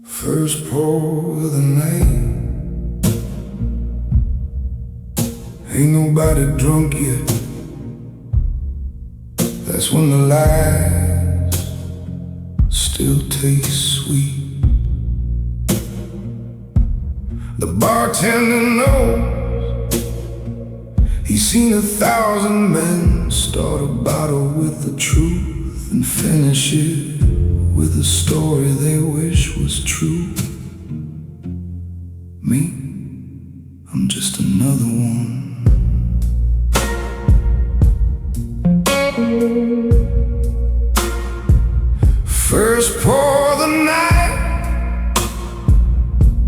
First pour of the night, ain't nobody drunk yet. That's when the lies still taste sweet. The bartender knows he's seen 1,000 men start a bottle with the truth and finish it with a story they wish was true. Me, I'm just another one. First pour of the night,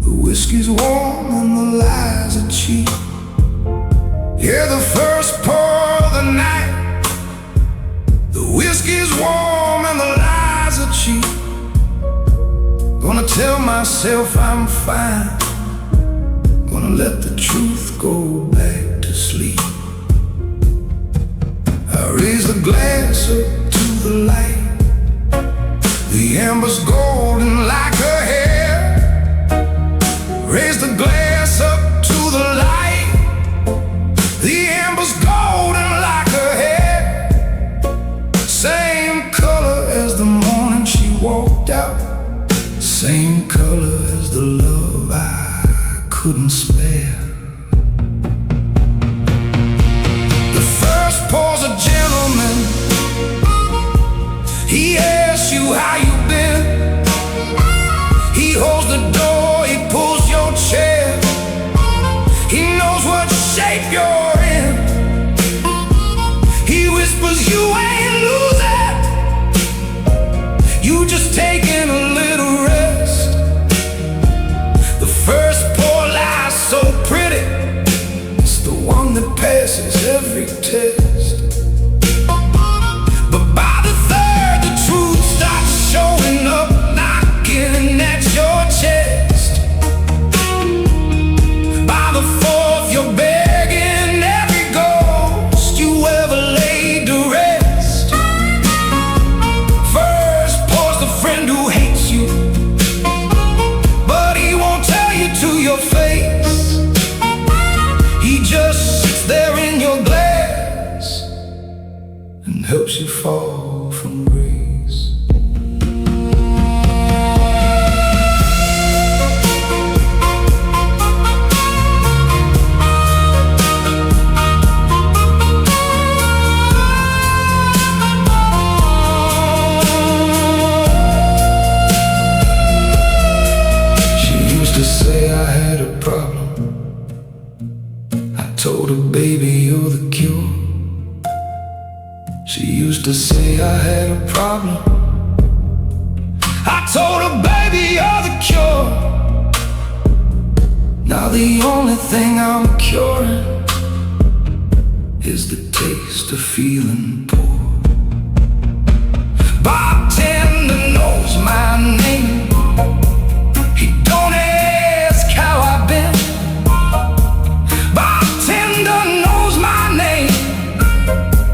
the whiskey's warm and the lies are cheap. Yeah, the first pour of the night, the whiskey's warm and the lies are cheap. Gonna tell myself I'm fine, gonna let the truth go back to sleep. I raise the glass up to the light, the ember's golden like her hair. Raise the glass up to the light, the ember's golden like her hair. Same color as the morning she walked out, same color as the love I couldn't spare. The first pour's a gentleman, he asks you how you been. He holds the door, he pulls your chair, he knows what shape you're in. He whispers you ain't losing, you just taking a little rest. The first pour lies so pretty, it's the one that passes every test. But by the third, the truth starts showing up, knocking at your chest. By the fourth, you're begging every ghost you ever laid to rest. First pours the friend who hates you, but he won't tell you to your face. He just sits there in your glass and helps you fall from grace. She used to say I had a problem. I told her, baby, you're the cure. She used to say I had a problem. I told her, baby, you're the cure. Now the only thing I'm curing is the taste of feeling poor. Bartender knows my name, he don't ask how I've been. Bartender knows my name,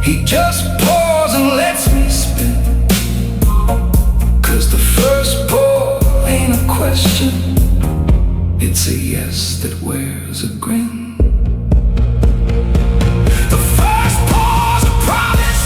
he just pours and lets me spin. 'Cause the first pour ain't a question, it's a yes that wears a grin. The first pour's a promise,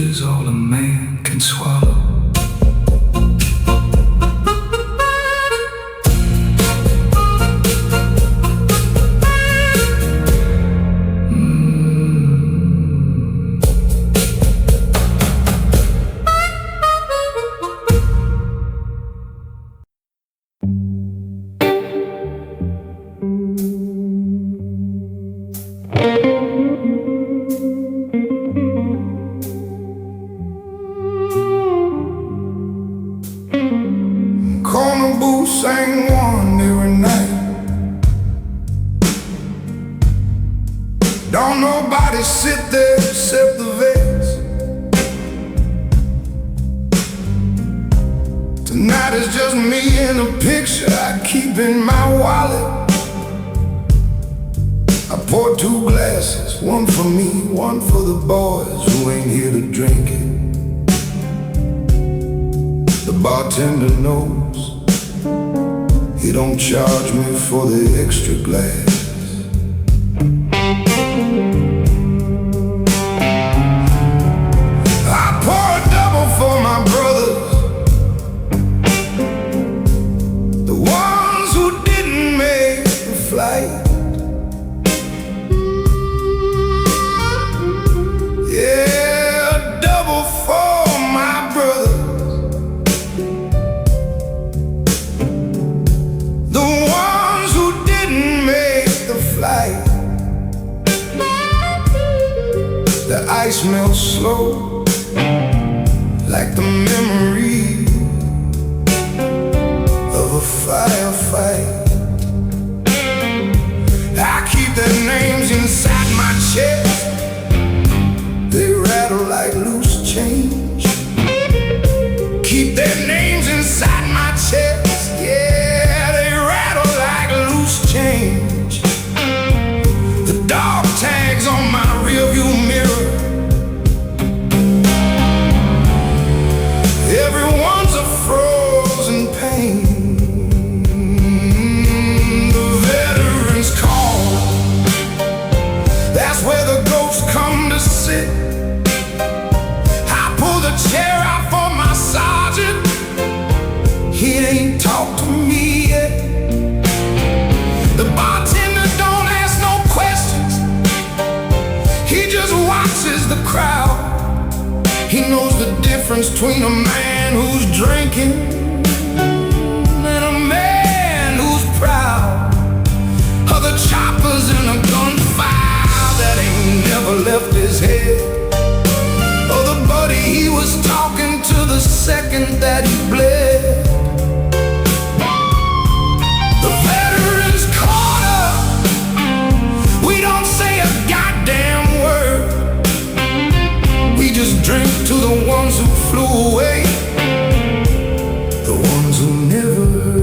is all a man can swallow. Corner booth sang one every night. Don't nobody sit there except the vets. Tonight is just me and a picture I keep in my wallet. I pour 2 glasses, one for me, one for the boys who ain't here to drink it. The bartender knows he don't charge me for the extra glass. I pour a double for my brothers, the ones who didn't make the flight. Yeah, a double for my brothers, the ones who didn't make the flight. The ice melts slow, like the memory of a firefight. I keep their names inside my chest. They rattle like loose change. Keep their names inside my chest. Yeah, they rattle like loose change. The dog tags on my rearview mirror. Everyone's a frozen pain. The veterans call. That's where the ghosts come to sit. I pull the chair out for my sergeant. He ain't talked to me yet. The bartender don't ask no questions. He just watches the crowd. He knows the difference between a man who's drinking and a man who's proud. Other choppers in a gunfire that ain't never left his head. Oh, the buddy he was talking to the second that he bled. The veterans corner, we don't say a goddamn word. We just drink to the ones who flew away, the ones who never heard.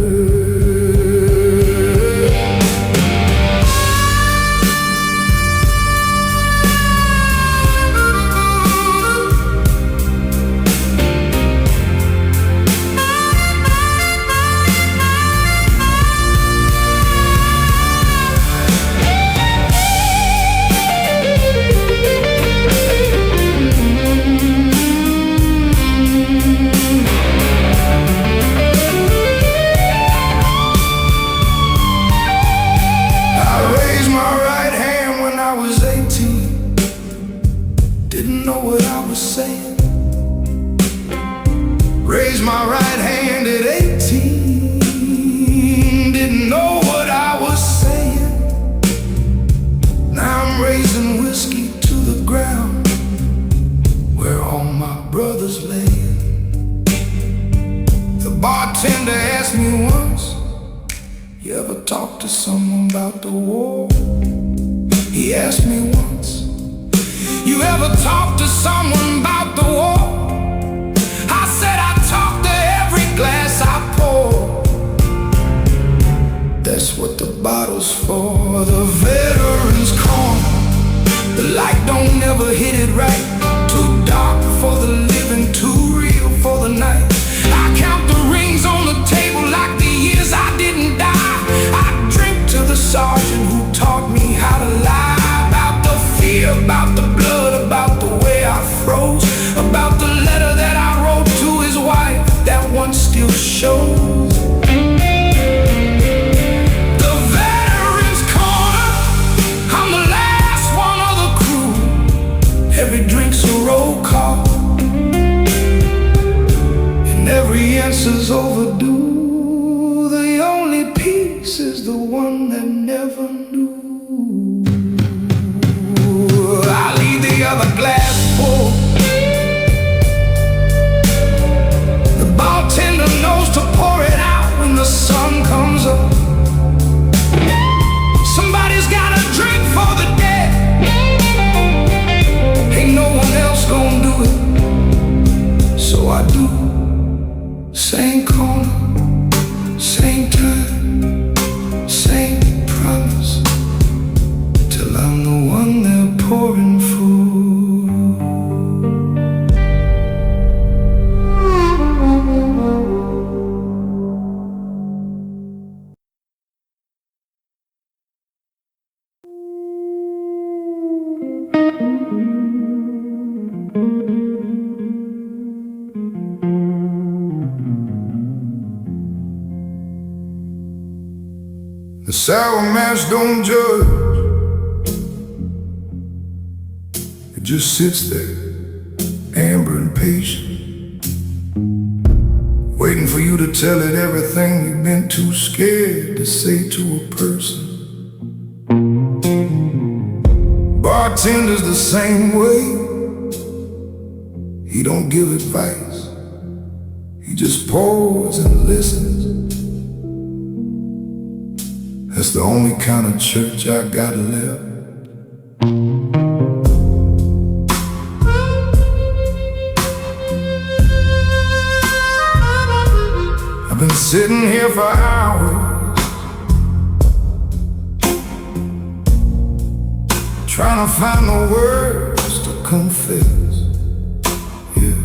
Didn't know what I was saying. Raised my right hand at 18. Didn't know what I was saying. Now I'm raising whiskey to the ground where all my brothers laying. The bartender asked me once, you ever talk to someone about the war? He asked me once, you ever talk to someone about the war? I said I talk to every glass I pour. That's what the bottle's for. The veterans corner. The light don't never hit it right. Too dark for the living, too real for the night. I count the rings on the table like the years I didn't die. I drink to the sergeant who taught me how to lie. About the fear, about the blood, about the way I froze, about kiss is overdue. The only peace is the one that never knew. I leave the other glass full. The bartender knows to pour it out when the sun comes up. Somebody's gotta drink for the dead. Ain't no one else gonna do it, so I do. Same corner, same time, same promise, till I'm the one they're pouring for. The sour mash don't judge. It just sits there, amber and patient, waiting for you to tell it everything you've been too scared to say to a person. Bartender's the same way. He don't give advice, he just pours and listens. That's the only kind of church I got left. I've been sitting here for hours, trying to find the words to confess. Yeah.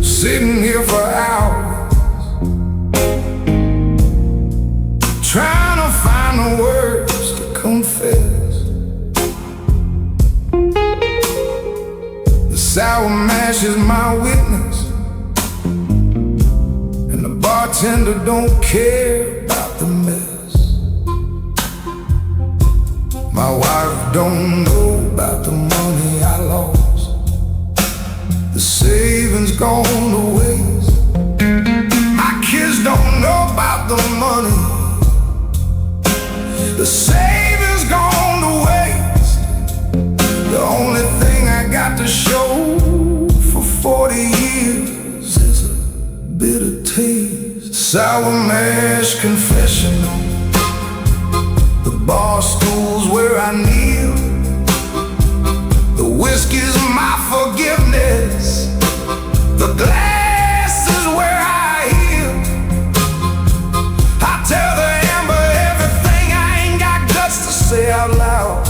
Sitting here for hours, trying to find the words to confess. The sour mash is my witness, and the bartender don't care about the mess. My wife don't know about the money I lost. The savings gone to waste. My kids don't know about the money. The savings gone to waste. The only thing I got to show for 40 years is a bitter taste. Sour mash confessional. The Barstool's where I kneel. The whiskey's my forgiveness. The glass is where I heal. I tell the say out loud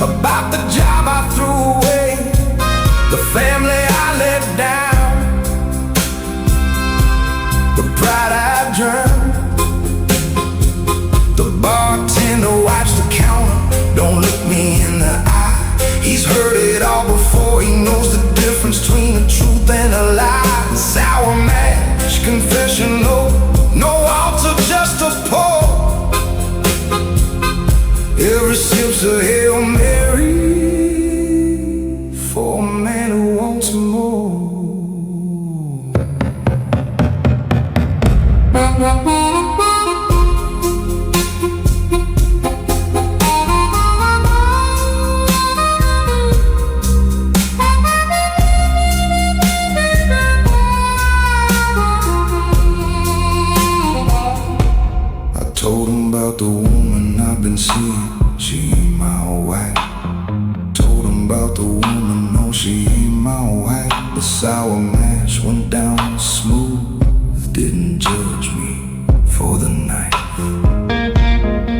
about the job I threw away, the family I let down, the pride I drowned. The bartender wipes the counter, don't look me in the eye. He's heard it all before, he knows the difference between the truth and a lie. Sour mash confessional, no altar, just a pour. Every sip's a Hail Mary for a man who wants more. I told him about the woman I've been seeing. She ain't my wife. Told him about the woman, no, she ain't my wife. The sour mash went down smooth, didn't judge me for the night.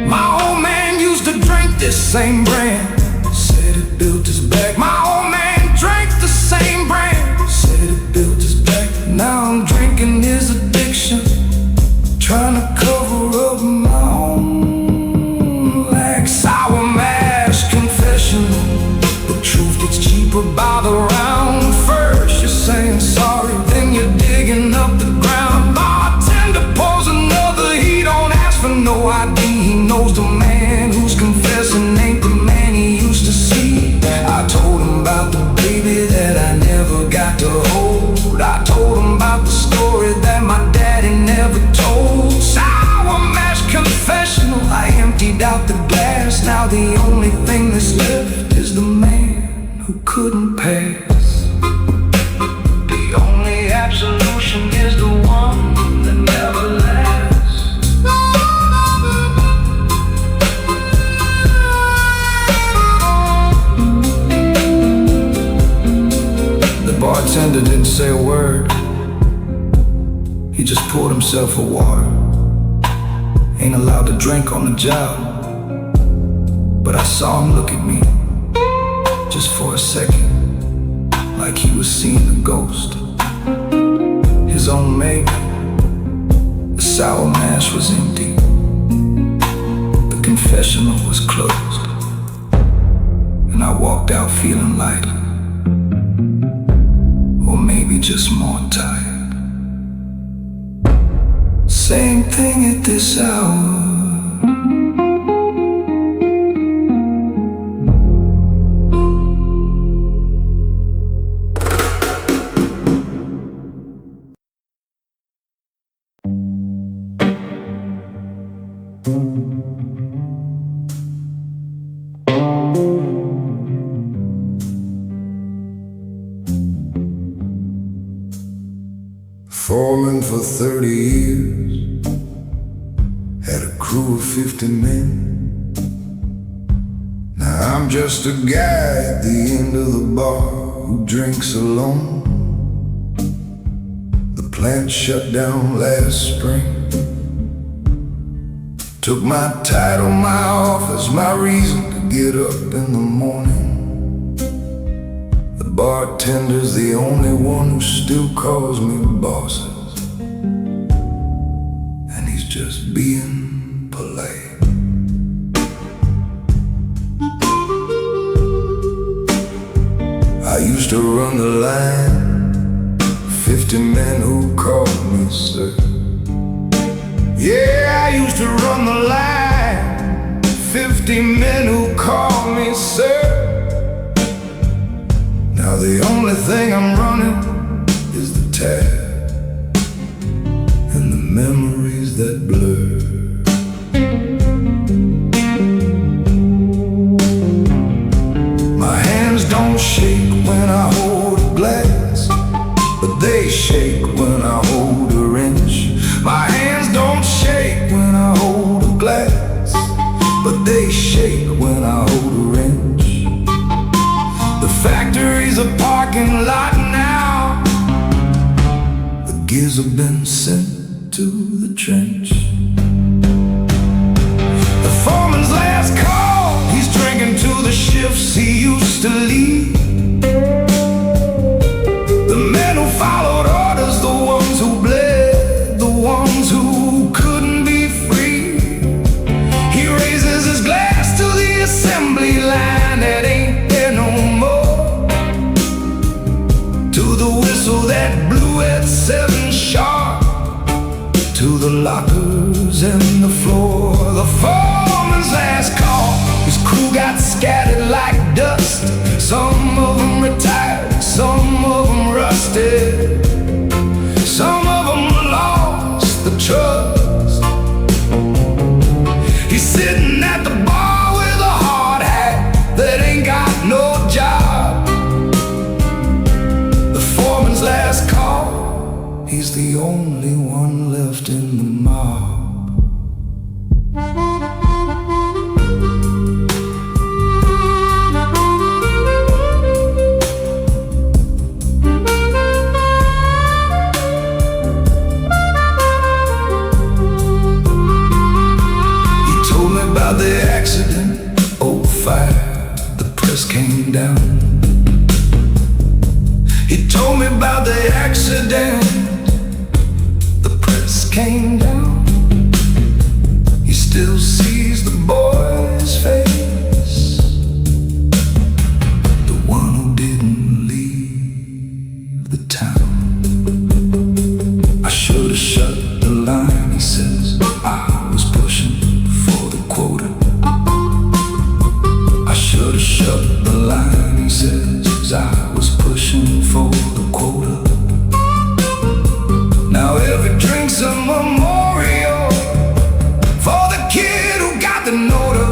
My old man used to drink this same brand, said it built his back. My old man drank the same brand, said it built his back. Now I'm drinking his addiction, trying to cover up my own lack. Sour mash confessional. The truth gets cheaper by the round. First you're saying sorry, then you're digging up the ground. Bartender pours another, he don't ask for no ID. He knows the man who's confessing ain't the man he used to see. I told him about the baby that I never got to hold. I told him about past. Now the only thing that's left is the man who couldn't pass. The only absolution is the one that never lasts. The bartender didn't say a word. He just poured himself a water. Ain't allowed to drink on the job, but I saw him look at me, just for a second, like he was seeing a ghost. His own mate, the sour mash was empty, the confessional was closed, and I walked out feeling lighter, or maybe just more tired. Same thing at this hour. Foreman for 30 years, had a crew of 50 men. Now I'm just a guy at the end of the bar who drinks alone. The plant shut down last spring. Took my title, my office, my reason to get up in the morning. The bartender's the only one who still calls me bosses, and he's just being polite. I used to run the line, 50 men who called me sir. Yeah, I used to run the line, 50 men who called me sir. Now the only thing I'm running is the tab and the memories that blur. My hands don't shake when I hold a glass, but they shake when I hold a wrench. My hands don't shake when I hold a glass, but they shake when I hold a wrench. The factory's a parking lot now. The gears have been sent to the trench. The foreman's last call, he's drinking to the shifts he used to lead. The men who followed orders, the ones who bled, the ones who couldn't be free. He raises his glass to the assembly line that ain't there no more, to the whistle that blew at 7 sharp, to the lockers and the floor. The foreman's last call, his crew got scattered like dust. Some of them retired, some of them rusted, some of them lost the trust. He's sitting at the bar with a hard hat that ain't got no job. The foreman's last call, he's the only one left in the mob. The accident, fire, the press came down. He told me about the accident, the press came down. He still sees the boy's face, the one who didn't leave the town. I should have shut the line, he says. I was pushing for the quota. I should have shut the line, he says. I was pushing for the quota. Now every drink's a memorial for the kid who got the nota.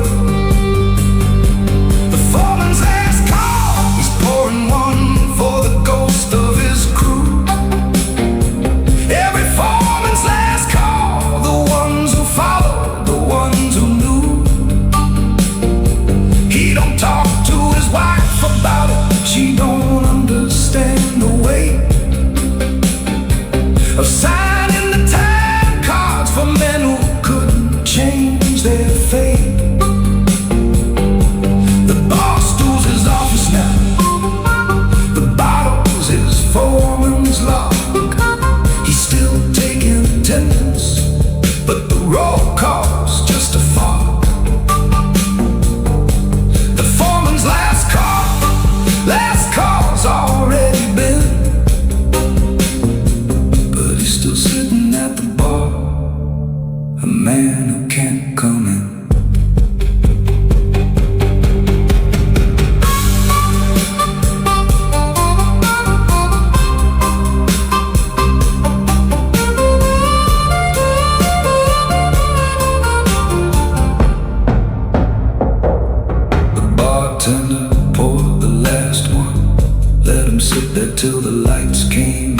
him sit there till the lights came.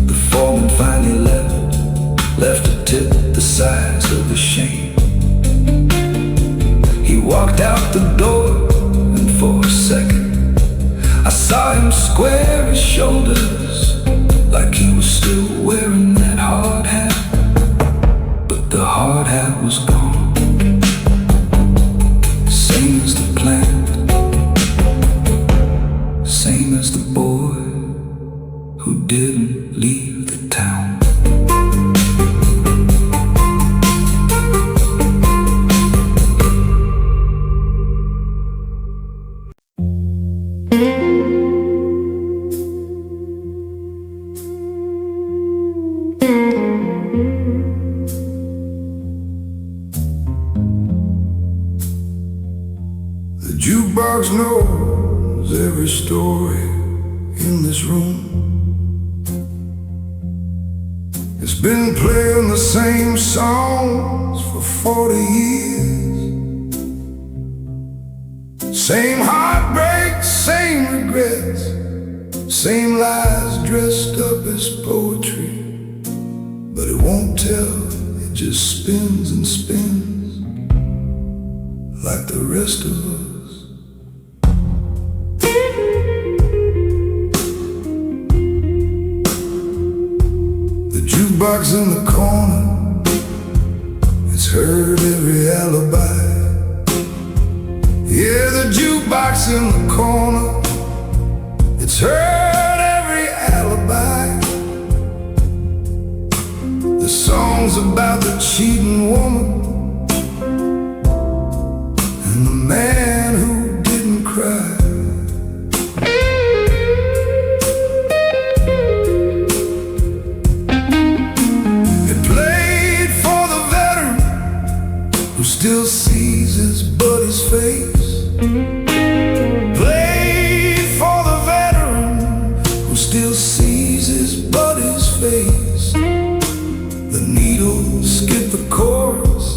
The foreman finally left a tip the size of a shame. He walked out the door, and for a second I saw him square his shoulders, like he was still wearing that hard hat. But the hard hat was gone, same as the plant, same as the boy who didn't leave the town. The jukebox knows every story in this room. It's been playing the same songs for 40 years. Same heartbreaks, same regrets, same lies dressed up as poetry. But it won't tell, it just spins and spins like the rest of us. The jukebox in the corner, it's heard every alibi. Yeah, the jukebox in the corner, it's heard every alibi. The songs about the cheating woman and the man who didn't cry. It played for the veteran who still sees his buddy's face. Played for the veteran who still sees his buddy's face. The needle skipped the chorus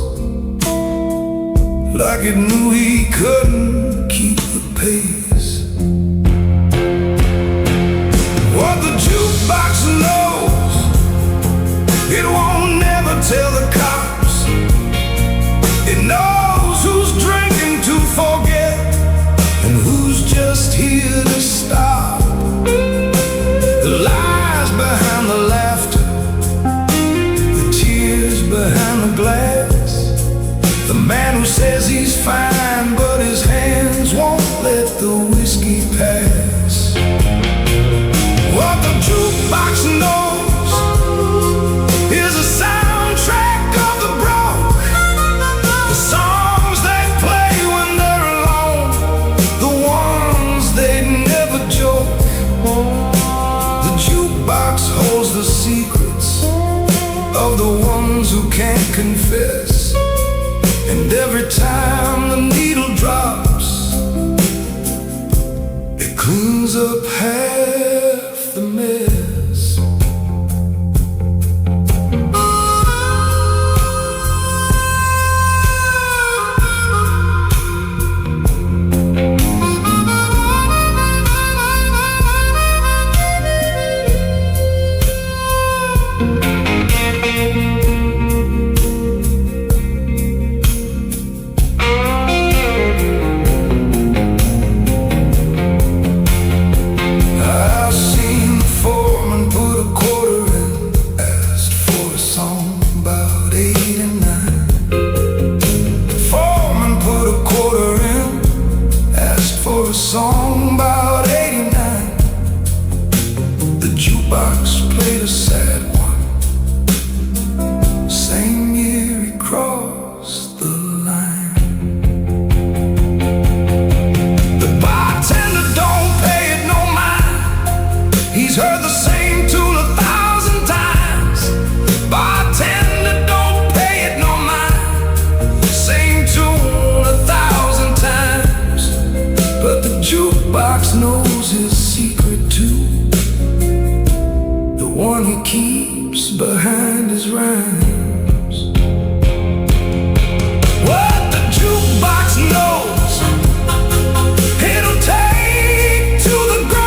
like it knew he couldn't keep the pace. What the jukebox knows, it won't never tell the cops. It knows who's drinking to forget and who's just here to stop. The lies behind the laughter, the tears behind the glass, the man who says he's fine but his hands won't let the whiskey pass. What the jukebox knows is a soundtrack of the broke, the songs they play when they're alone, the ones they never joke. The jukebox holds the secrets of the ones who can't confess. And every time the needle drops, it cleans up half the mess. I've seen the foreman put a quarter in, asked for a song about 89. The foreman put a quarter in, asked for a song about 89. The jukebox played a sad one, same year he crossed the line. The bartender don't pay it no mind, he's heard the same tune 1,000 times. Bartender don't pay it no mind, same tune 1,000 times. But the jukebox knows his secret too, the one he keeps behind his rhymes. What the jukebox knows, it'll take to the ground.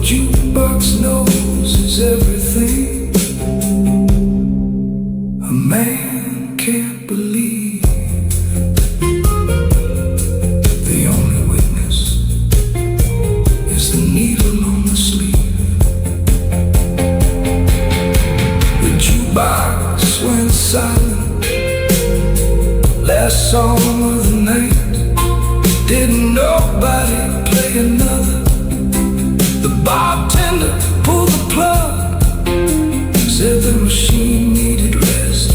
jukebox knows is everything a man can't believe. The only witness is the needle on the sleeve. The jukebox went silent. Last song of the night. Didn't nobody play another. The bartender pulled the plug, said the machine needed rest.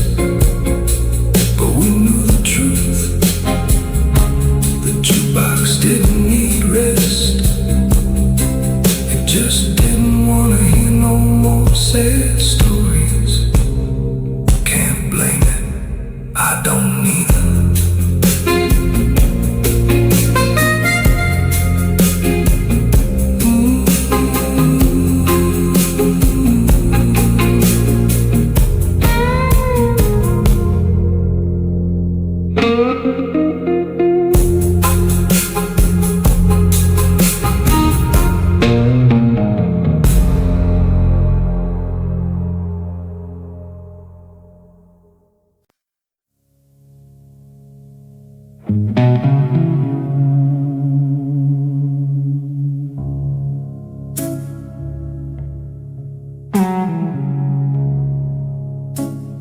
But we knew the truth. The jukebox didn't need rest. It just didn't wanna hear no more sad stories. Can't blame it, I don't either.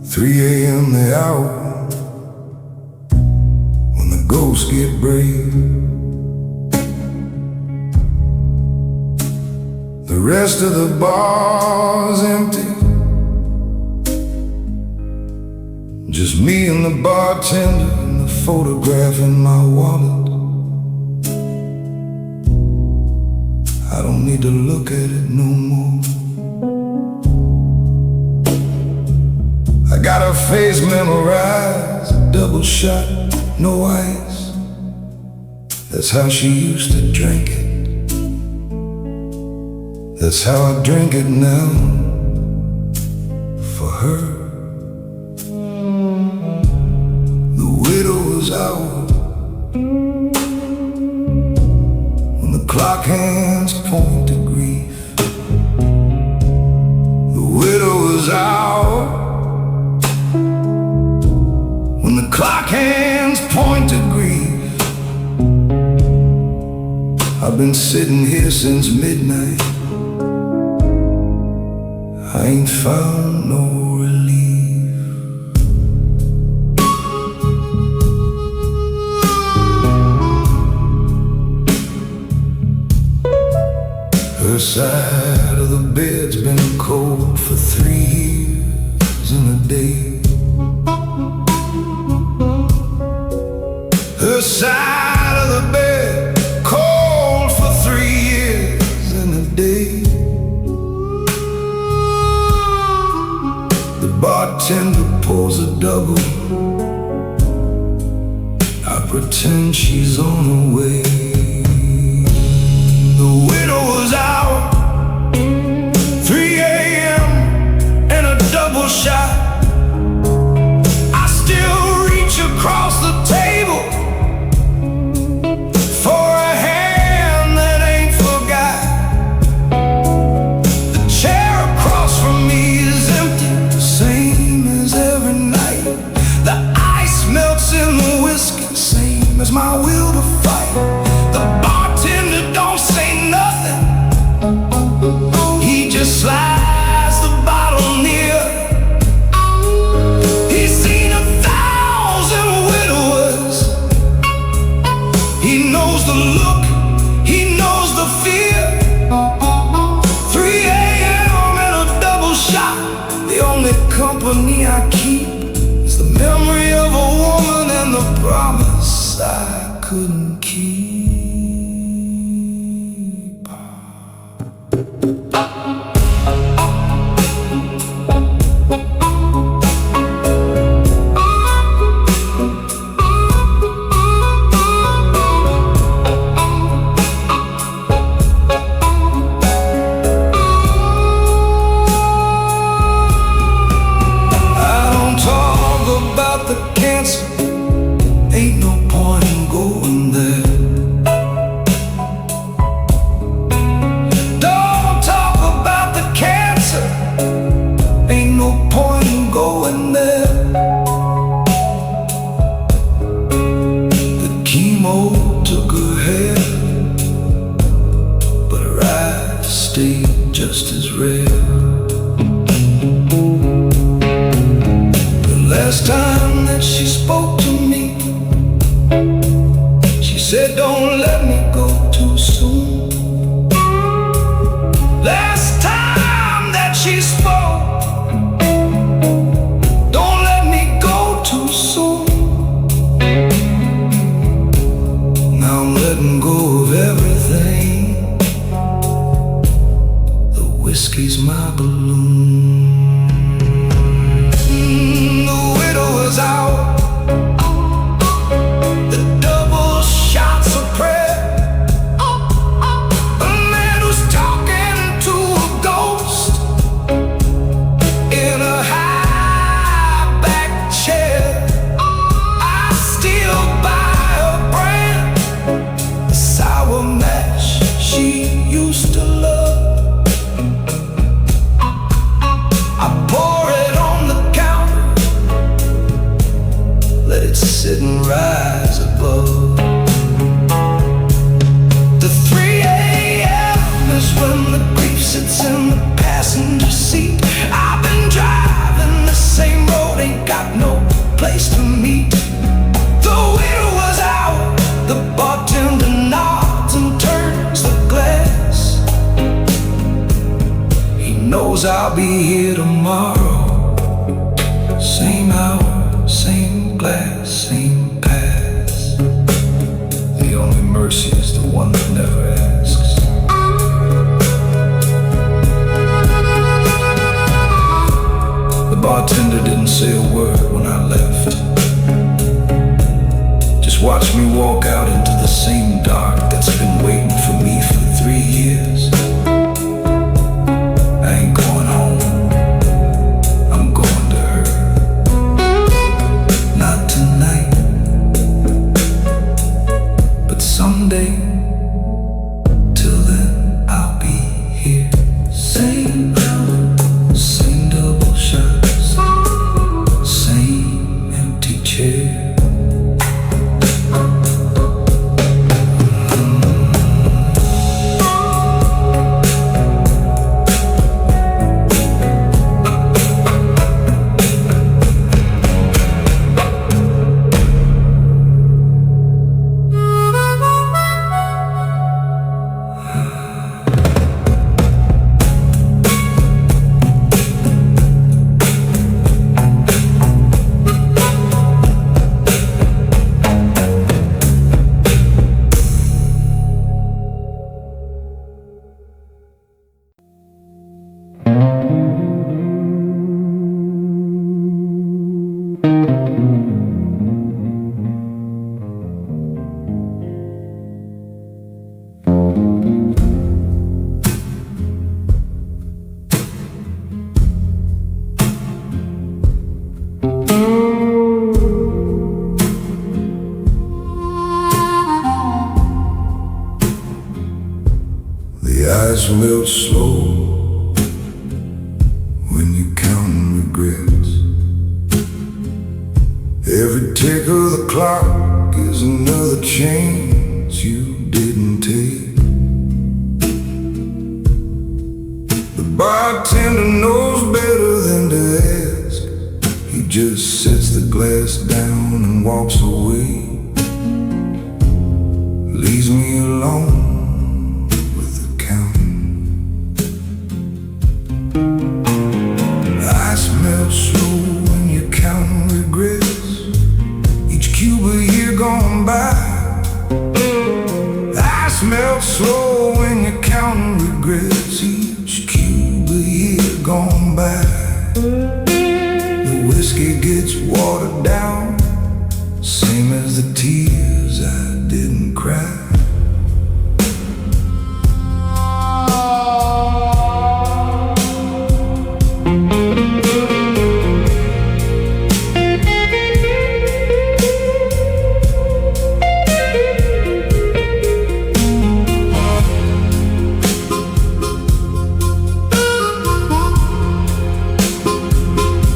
3 a.m. the hour when the ghosts get brave. The rest of the bar's empty. Just me and the bartender and the photograph in my wallet. I don't need to look at it no more. I got her face memorized, double shot, no ice. That's how she used to drink it. That's how I drink it now, for her. The widow's hour, when the clock hands point to grief. The widow's hour, when the clock hands point to grief. I've been sitting here since midnight. I ain't found no relief. Her side of the bed's been cold for 3 years and a day. Her side of the bed cold for 3 years and a day. The bartender pours a double. I pretend she's on her way. The widow's hour, 3 a.m. and a double shot. I still reach across the table for a hand that ain't forgot. The chair across from me is empty, same as every night. The ice melts in the whiskey, same as my will to fight. The bartender don't say nothing, he just slides the bottle near. He's seen 1,000 widowers. He knows the look, he knows the fear. 3 a.m. and a double shot. The only company I keep is the memory of a woman and the promise I couldn't keep. I don't talk about the cancer, ain't no point in going there. just as rare. The last time that she spoke to me, she said, don't let me go too soon. Last time that she spoke, don't let me go too soon. Now I'm letting go of everything. The whiskey's my balloon. The widow was out. The double shots of prayer. A man who's talking to a ghost in a high back chair. I still buy a brand, the sour mash she used to love. I pour it on the counter, let it sit and rise above. The 3 a.m. is when the grief sits in the passenger seat. I've been driving the same road, ain't got no place to meet. The widow was out, the bartender nods and turns the glass. He knows I'll be here tomorrow. Same hour, same glass, same pass. The only mercy is the one that never asks. The bartender didn't say a word when I left. Just watched me walk out into the same dark that's been waiting for me for 3 years. I ain't going home, I'm going to her. Not tonight, but someday. Till then I'll be here. Same hour, same double shots, same empty chair. The eyes melt slow when you're counting regrets. Every tick of the clock is another chance you didn't take. The bartender knows better than to ask. He just sets the glass down and walks away. Leaves me alone. Slow when you're counting regrets. Each cube a year gone by. Ice melts slow when you're counting regrets. Each cube a year gone by. The whiskey gets watered down, same as the tears I didn't cry.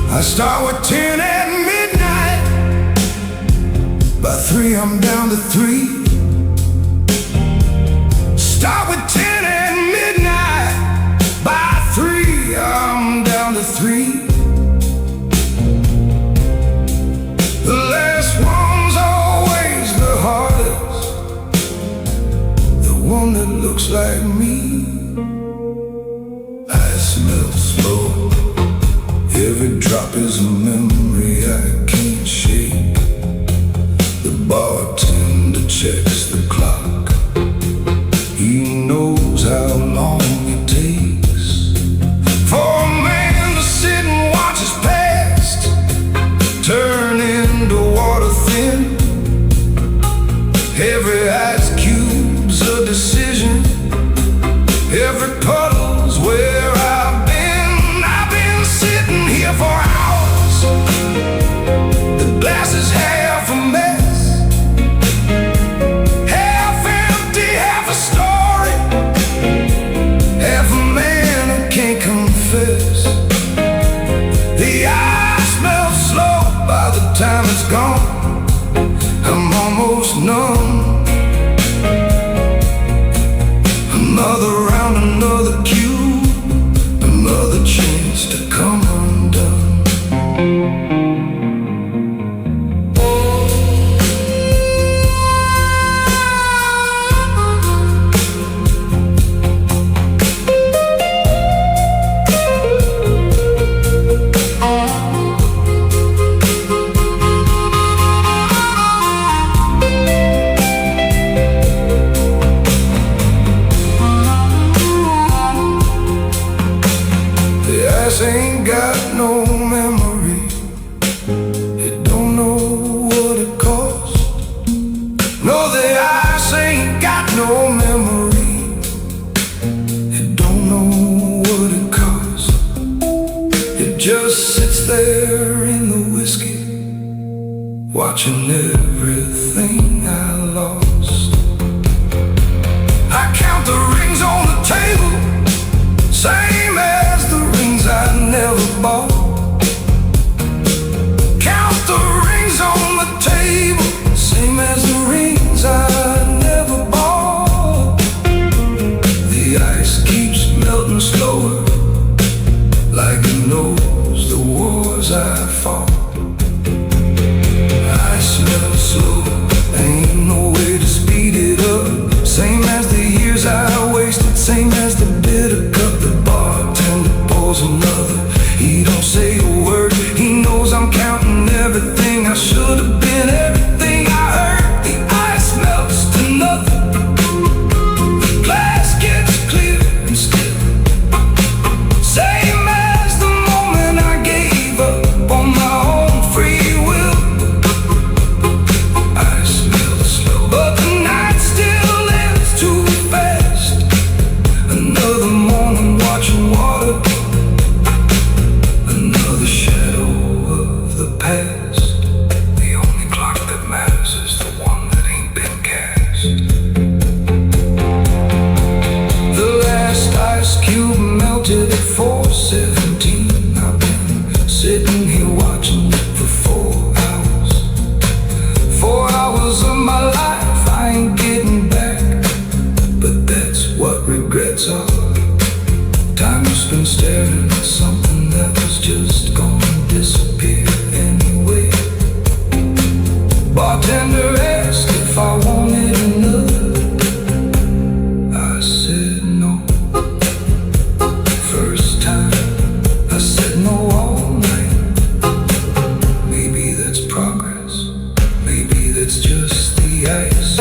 I start with 10 at midnight. By 3 I'm down to 3. Start with 10 at midnight. By I smell slow. Every drop is a memory I can't shake. The bartender checks the clock. He knows how long it takes for a man to sit and watch his past turn into water thin. Every ice cube's a decision. Every puddle's where I've been sitting here for hours. The glass is half a mess, half empty, half a story, half a man who can't confess. The ice melts slow by the time it's gone. I'm almost numb. Another round, another cue, another chance to come undone. Ain't got no memory. It don't know what it costs. No, the ice ain't got no memory. It don't know what it costs. It just sits there in the whiskey, watching everything I lost. I count the rings on the table, same as the rings I never bought. Count the rings on the table, same as the rings I never bought. The ice keeps melting slower, like it knows the wars I fought. I smell slow, ain't no way to speed it up. Same as the years I wasted, same as the bitter cup. The bartender pours another. He don't say a word. He knows I'm counting everything I should have been, everything I heard. The ice melts to nothing. The glass gets clear and still, same as the moment I gave up on my own free will. I smell slow, but the night still ends too fast. Another morning watching water, another shadow of the past. The only clock that matters is the one that ain't been cast. The last ice cube melted at 4:17. I've been sitting here watching it for 4 hours. 4 hours of my life I ain't getting back, but that's what regrets are. Time you spent staring at something that was just gonna disappear anyway. Bartender asked if I wanted another. I said no. First time I said no all night. Maybe that's progress. Maybe that's just the ice.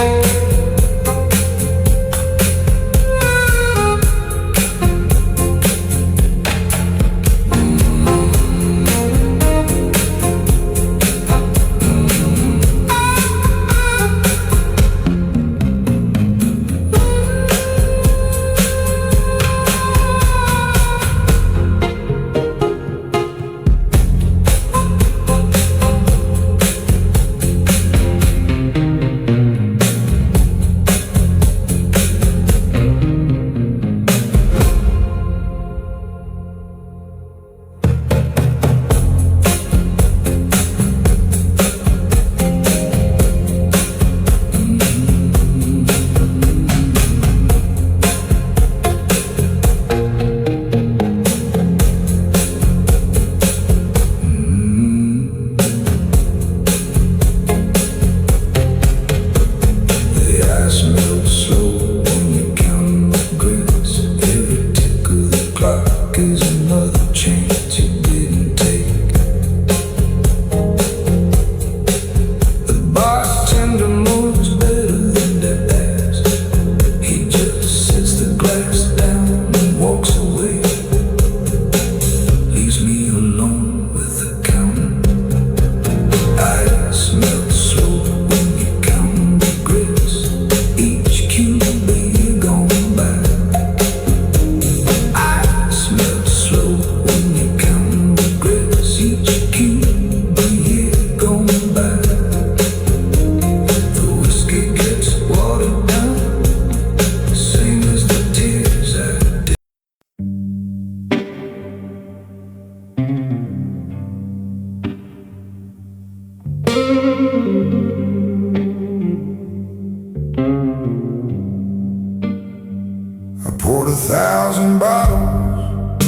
1,000 bottles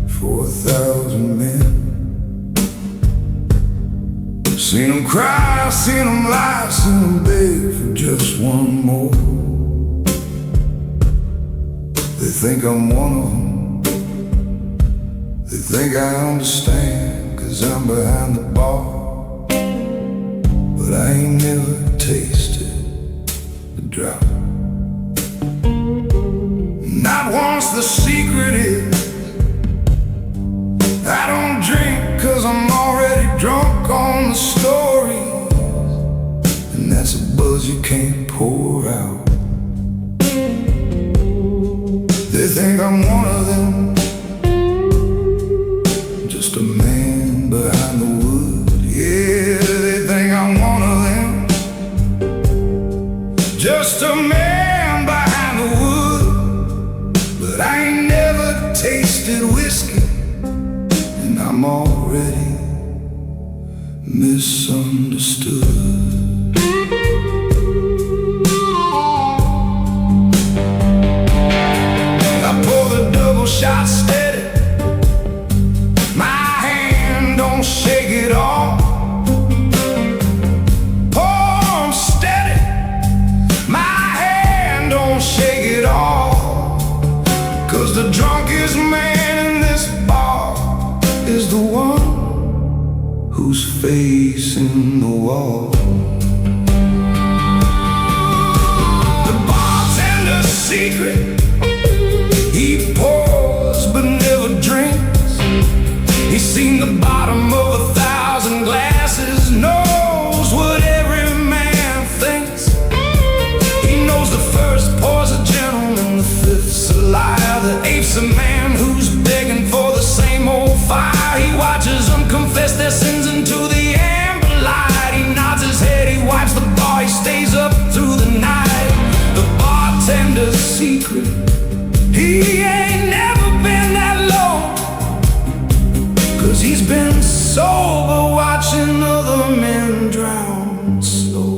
for 1,000 men. Seen them cry, seen them lie, seen them beg for just one more. They think I'm one of them. They think I understand, 'cause I'm behind the bar. But I ain't never tasted the drop. Not once. The secret is I don't drink 'cause I'm already drunk on the stories, and that's a buzz you can't pour out. They think I'm one of them, just a man behind the wood. Yeah, they think I'm one of them, just a man behind the wood. But I ain't never tasted whiskey, and I'm already misunderstood. I pour the double shot steady, my hand don't shake it all. Pour 'em steady, my hand don't shake it all. 'Cause the drunkest man in this bar is the one who's facing the wall. The bartender's secret, he pours but never drinks. He's seen the bottom of 1,000 glasses, knows what every man thinks. He knows the first pour's a gentleman, the fifth's a liar, the eighth's a man who's begging for the same old fire. He watches them confess their sins into the amber light. He nods his head, he wipes the bar, he stays up through the night. The bartender's secret, he ain't never been that low, 'cause he's been sober watching other men drown slow.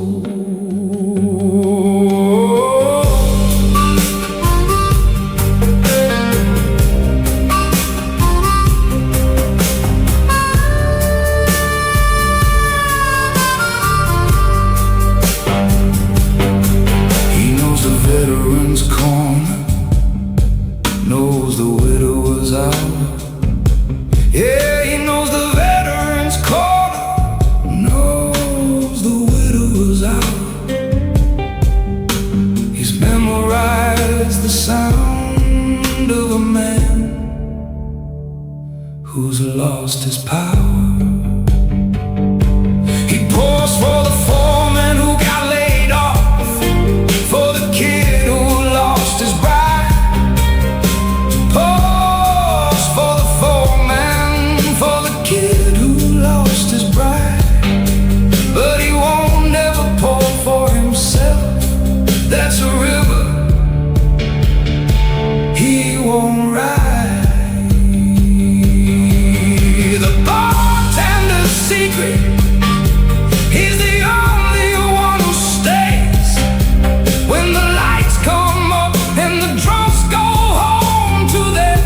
Veterans corner, knows the widower's out. Yeah, he knows the veterans corner, knows the widower's out. He's memorized the sound of a man who's lost his power. He pours for the foreman who got laid off, for the kid who lost his bride. Pours for the foreman, for the kid who lost his bride. But he won't ever pour for himself, that's a river he won't ride. The bartender's secret, he's the only one who stays when the lights come up and the drunks go home to their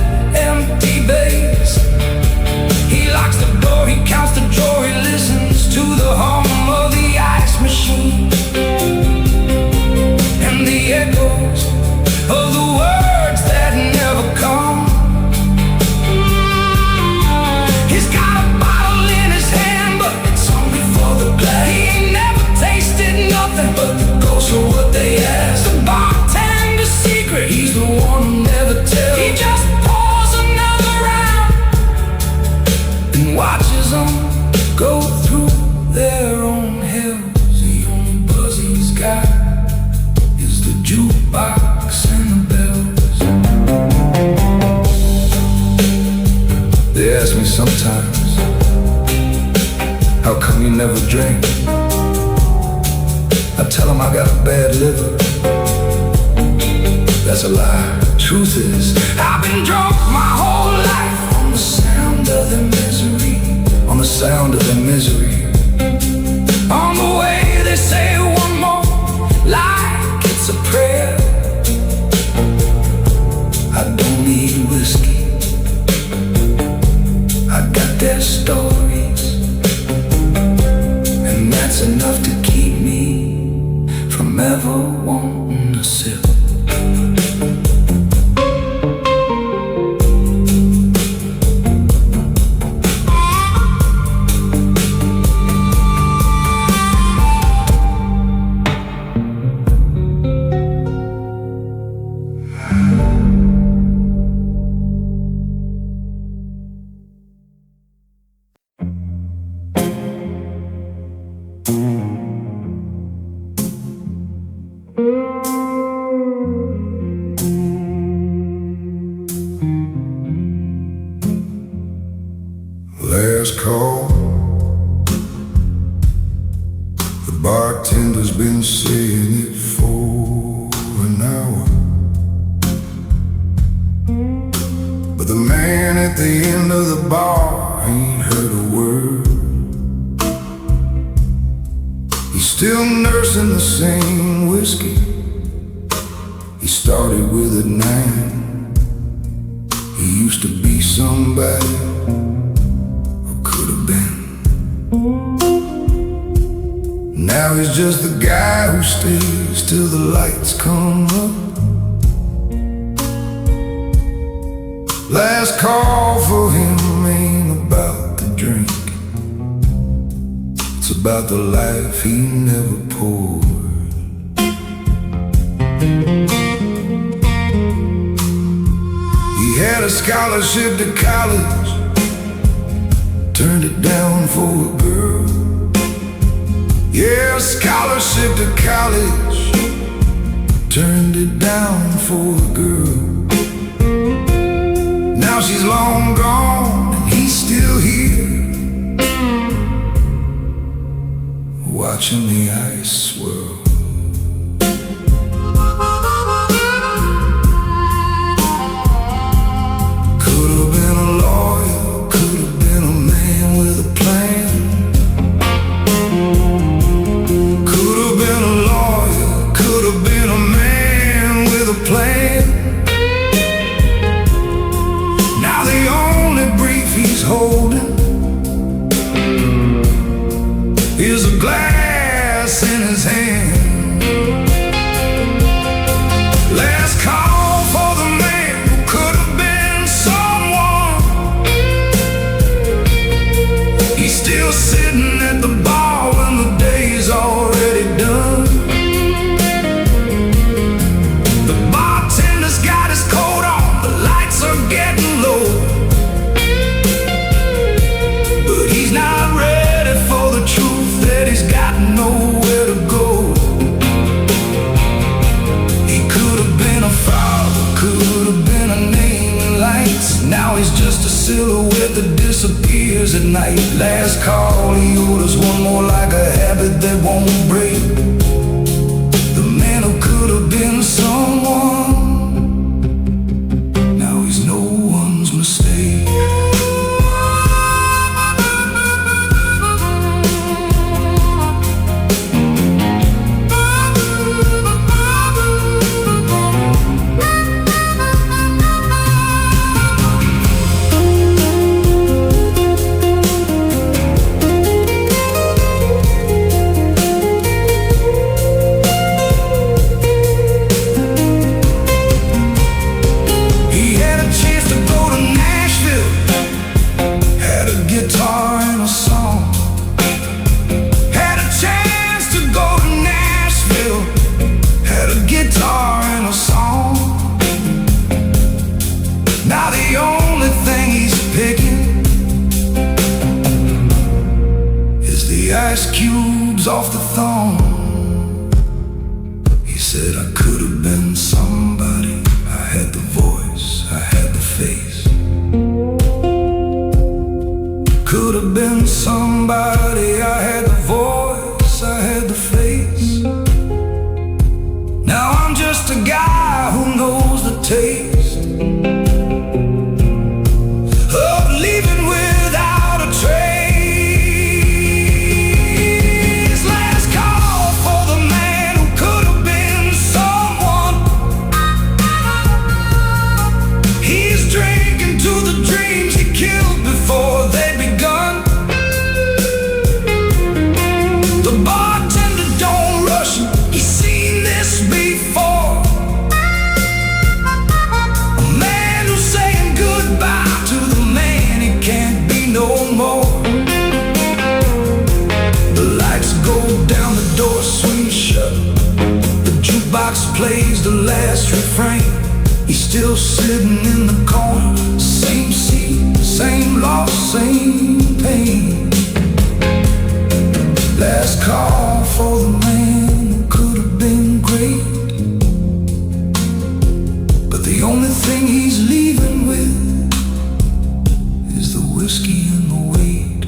empty bays. He locks the door, he counts the drawer, he listens to the hum of the ice machine and the echoes of the words that never come. He's got a bottle in his hand, but it's only for the glass. He ain't never tasted nothing but the ghost of what they ask. The bartender's secret, he's the one who never tells. He just pours another round and watches them go through their own hells. The only buzz he's got is the jukebox and the bells. They ask me sometimes, how come you never drink? I tell them I got a bad liver. That's a lie. Truth is, I've been drunk my whole life on the sound of their misery, on the sound of their misery, on the way they say one more like it's a prayer. last call. The bartender's been saying it for an hour, but the man at the end of the bar ain't heard a word. He's still nursing the same whiskey he started with at 9. He used to be somebody, or could have been. Now he's just the guy who stays till the lights come up. Last call for him ain't about the drink, it's about the life he never poured. He had a scholarship to college, turned it down for a girl. Yeah, a scholarship to college, turned it down for a girl. Now she's long gone and he's still here, watching the ice swirl. Could have been a lawyer, could have been a man with a plan. Could have been a lawyer, could have been a man with a plan. Now the only brief he's holding is a glass in his hand. Last call for the man who could have been someone. He's still sitting at the bar when the day's already done. The bartender's got his coat on, the lights are getting low, but he's not ready for the truth that he's got nowhere to go. He could have been a father, could have been a name in lights. Now he's just a silhouette that disappears at night. Last call, he orders one more like a habit that won't break. The man who could have been someone, now he's no one's mistake. Ice cubes off the thorn. He said I could have been somebody. I had the voice, I had the face. Could have been somebody. I had the voice, I had the face. Now I'm just a guy who knows the taste of leaving without a trace. Jukebox plays the last refrain. He's still sitting in the corner, same seat, same loss, same pain. Last call for the man who could have been great, but the only thing he's leaving with is the whiskey and the weight.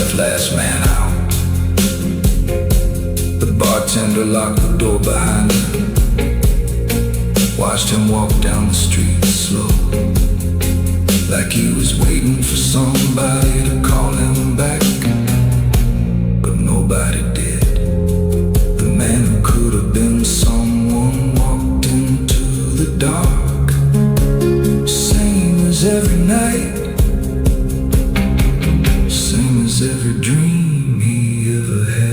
left last man out. The bartender locked the door behind him. Watched him walk down the street slow, like he was waiting for somebody to call him back, but nobody did. The man who could have been someone walked into the dark, same as every night, same as every dream he ever had.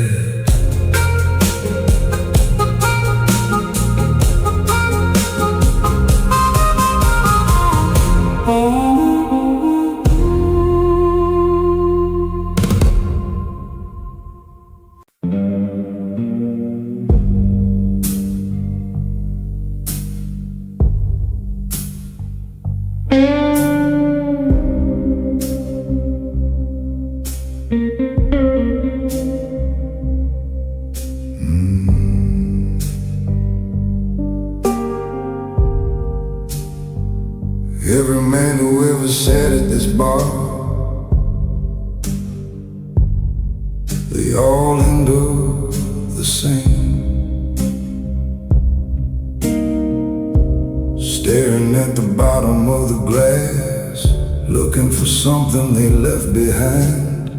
Every man who ever sat at this bar, they all end up the same, staring at the bottom of the glass, looking for something they left behind,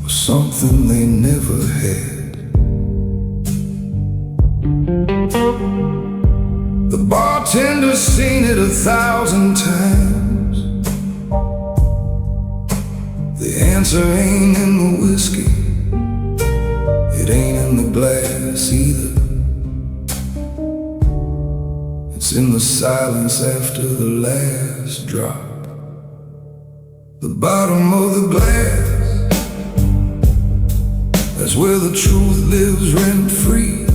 or something they never had. The bartender's seen it 1,000 times. The answer ain't in the whiskey, it ain't in the glass either. It's in the silence after the last drop. The bottom of the glass, that's where the truth lives rent free.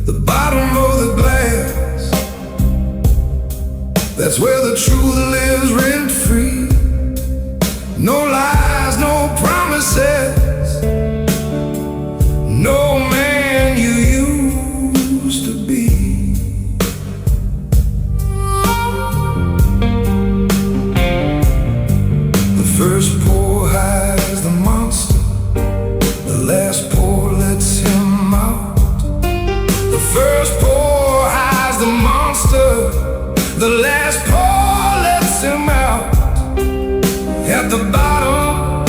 The bottom of the glass, that's where the truth lives rent free. No lies, no promises, no man you used to be. The first pour hides the monster, the last pour lets him out. The first pour hides the monster, the last pour lets him out. At the bottom,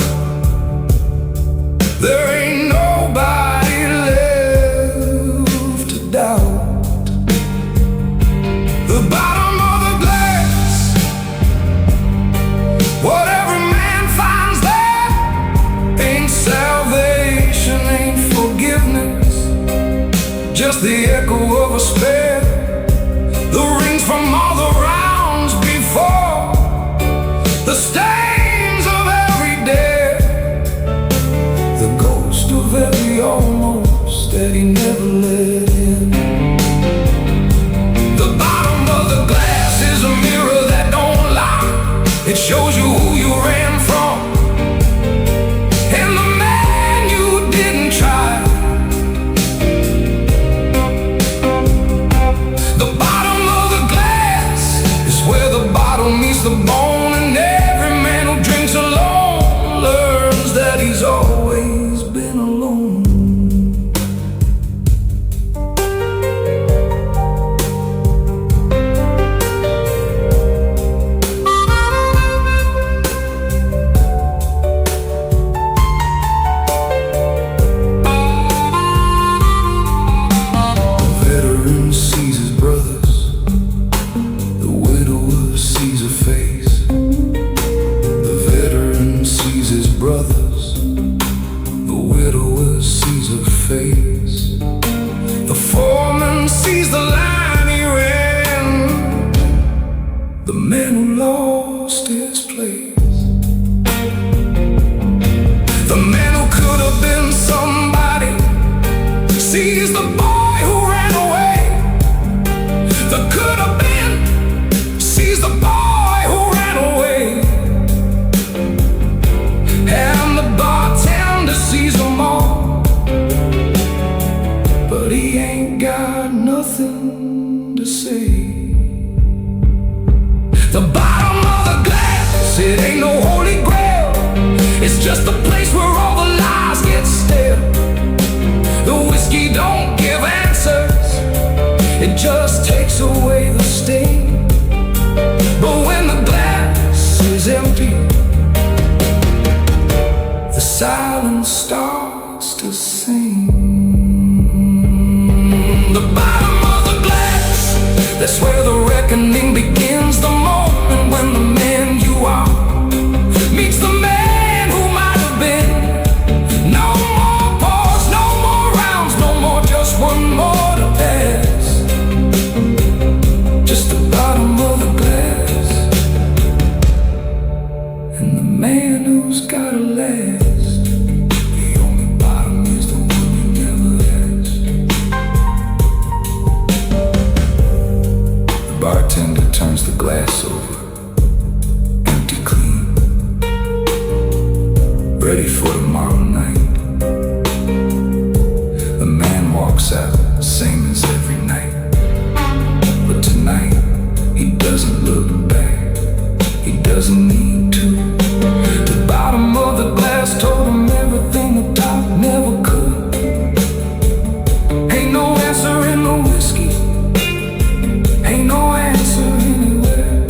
there ain't nobody left to doubt. The bottom of the glass, whatever man finds there, ain't salvation, ain't forgiveness, just the echo of a spell, the rings from all the rounds before, the stains of every day, the ghost of every almost that he never let in. The bottom of the glass is a mirror that don't lie. It shows you who you ran from and the man you didn't try. The bottom of the glass is where the bottom meets the bone, and every man who drinks alone learns that he's always been alone. The veteran sees his brothers, the widower sees her face. The veteran sees his brothers, the widower sees her face. The foreman sees the line he ran, the man who lost his place. The man who could have been somebody sees the boy who ran away. The could have been sees the boy who ran away, and the bartender sees them all, but he ain't got nothing to say. The bottom place where all the lies get stale. The whiskey don't give answers, it just takes away the sting. But when the glass is empty, the silence starts to sing. The bottom of the glass, that's where the reckoning begins. The moment when the man you are meets the man who might have been. No more pause, no more rounds, no more just one more to pass. Just the bottom of the glass, and the man who's gotta last. The only bottom is the one you never asked. The bartender turns the glass over, empty clean, ready for tomorrow night. The man walks out, same as every night. But tonight, he doesn't look back, he doesn't need to. The bottom of the glass told him everything the top never could. Ain't no answer in the whiskey, ain't no answer anywhere.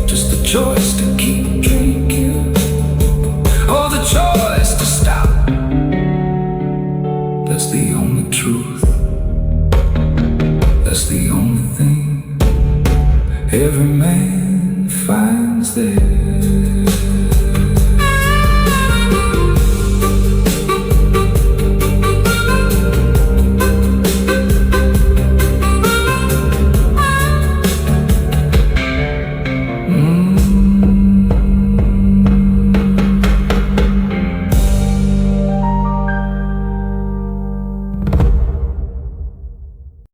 Just the choice to keep drinking, or the choice to stop. That's the only truth, that's the only thing every man finds there.